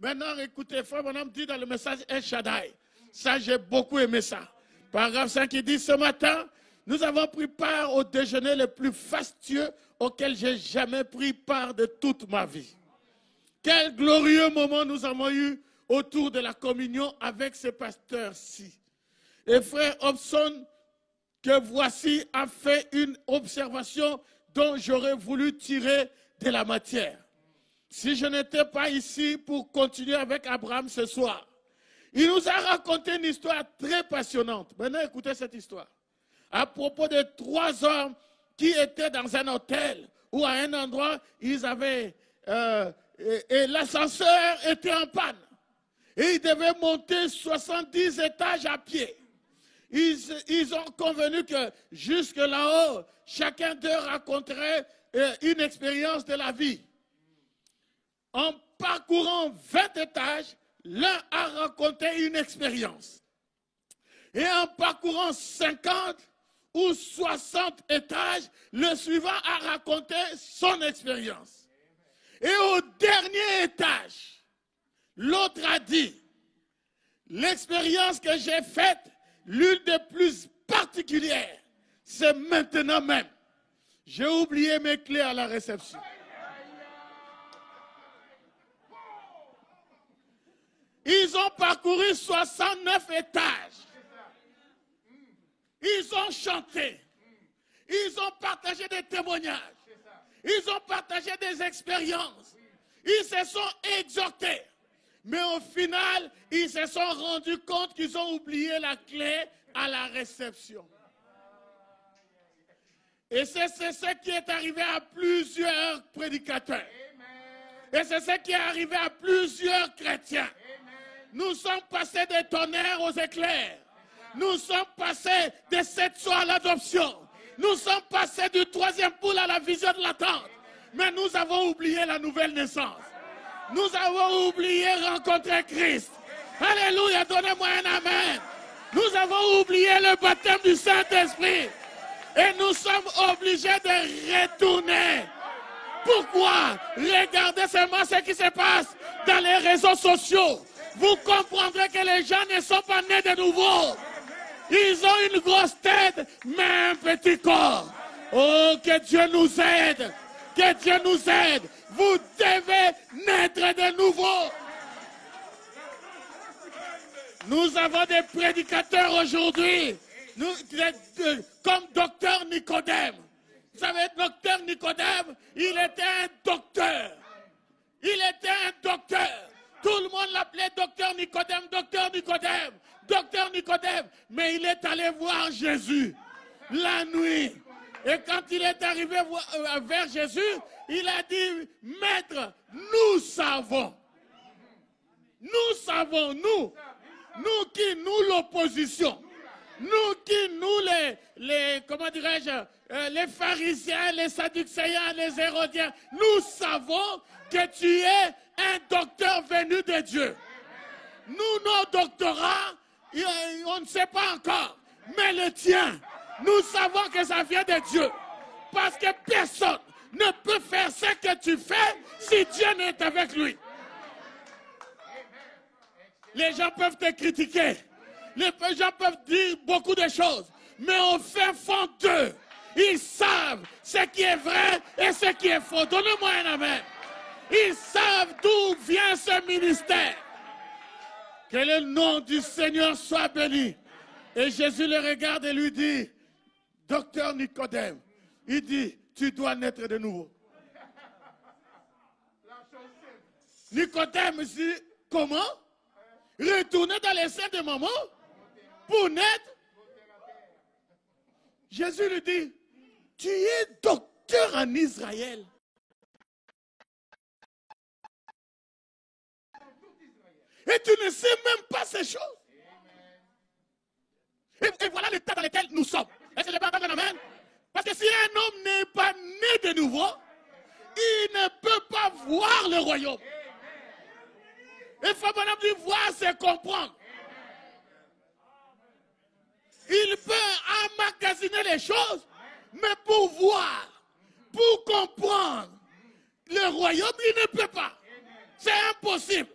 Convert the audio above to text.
Maintenant, écoutez, frère Branham dit dans le message El Shaddai. Ça, j'ai beaucoup aimé ça. Paragraphe 5, il dit, ce matin, nous avons pris part au déjeuner le plus fastueux auquel j'ai jamais pris part de toute ma vie. Quel glorieux moment nous avons eu autour de la communion avec ces pasteurs-ci. Et frère Hobson, que voici, a fait une observation dont j'aurais voulu tirer de la matière. Si je n'étais pas ici pour continuer avec Abraham ce soir, il nous a raconté une histoire très passionnante. Maintenant, écoutez cette histoire. À propos de 3 hommes qui étaient dans un hôtel ou à un endroit, ils avaient... et l'ascenseur était en panne. Et ils devaient monter 70 étages à pied. Ils ont convenu que jusque là-haut, chacun d'eux raconterait une expérience de la vie. En parcourant 20 étages, l'un a raconté une expérience. Et en parcourant 50 ou 60 étages, le suivant a raconté son expérience. Et au dernier étage, l'autre a dit, l'expérience que j'ai faite, l'une des plus particulières, c'est maintenant même. J'ai oublié mes clés à la réception. Ils ont parcouru 69 étages. Ils ont chanté. Ils ont partagé des témoignages. Ils ont partagé des expériences. Ils se sont exhortés. Mais au final, ils se sont rendus compte qu'ils ont oublié la clé à la réception. Et c'est ce qui est arrivé à plusieurs prédicateurs. Et c'est ce qui est arrivé à plusieurs chrétiens. Nous sommes passés des tonnerres aux éclairs. Nous sommes passés des 7 soirs à l'adoption. Nous sommes passés du 3e poule à la vision de l'attente. Mais nous avons oublié la nouvelle naissance. Nous avons oublié rencontrer Christ. Alléluia, donnez-moi un amen. Nous avons oublié le baptême du Saint-Esprit. Et nous sommes obligés de retourner. Pourquoi? Regardez seulement ce qui se passe dans les réseaux sociaux. Vous comprendrez que les gens ne sont pas nés de nouveau. Ils ont une grosse tête, mais un petit corps. Oh, que Dieu nous aide. Que Dieu nous aide. Vous devez naître de nouveau. Nous avons des prédicateurs aujourd'hui, comme docteur Nicodème. Vous savez, docteur Nicodème, il était un docteur. Il était un docteur. Tout le monde l'appelait docteur Nicodème, docteur Nicodème, docteur Nicodème. Mais il est allé voir Jésus la nuit. Et quand il est arrivé vers Jésus, il a dit, Maître, nous savons, nous qui, nous l'opposition, nous qui, nous les comment dirais-je, les pharisiens, les sadducéens, les hérodiens, nous savons que tu es un docteur venu de Dieu. Nous, nos doctorats, on ne sait pas encore, mais le tien, nous savons que ça vient de Dieu. Parce que personne ne peut faire ce que tu fais si Dieu n'est avec lui. Les gens peuvent te critiquer. Les gens peuvent dire beaucoup de choses. Mais au fin fond d'eux, ils savent ce qui est vrai et ce qui est faux. Donnez-moi un amen. Ils savent d'où vient ce ministère. Que le nom du Seigneur soit béni. Et Jésus le regarde et lui dit, docteur Nicodème, il dit, tu dois naître de nouveau. Nicodème dit, comment? Retourner dans les seins de maman pour naître? Jésus lui dit, tu es docteur en Israël. Et tu ne sais même pas ces choses. Et voilà l'état dans lequel nous sommes. Est-ce que je peux entendre un amen? Parce que si un homme n'est pas né de nouveau, il ne peut pas voir le royaume. Il faut bon homme dit voir, c'est comprendre. Il peut emmagasiner les choses, mais pour voir, pour comprendre le royaume, il ne peut pas. C'est impossible.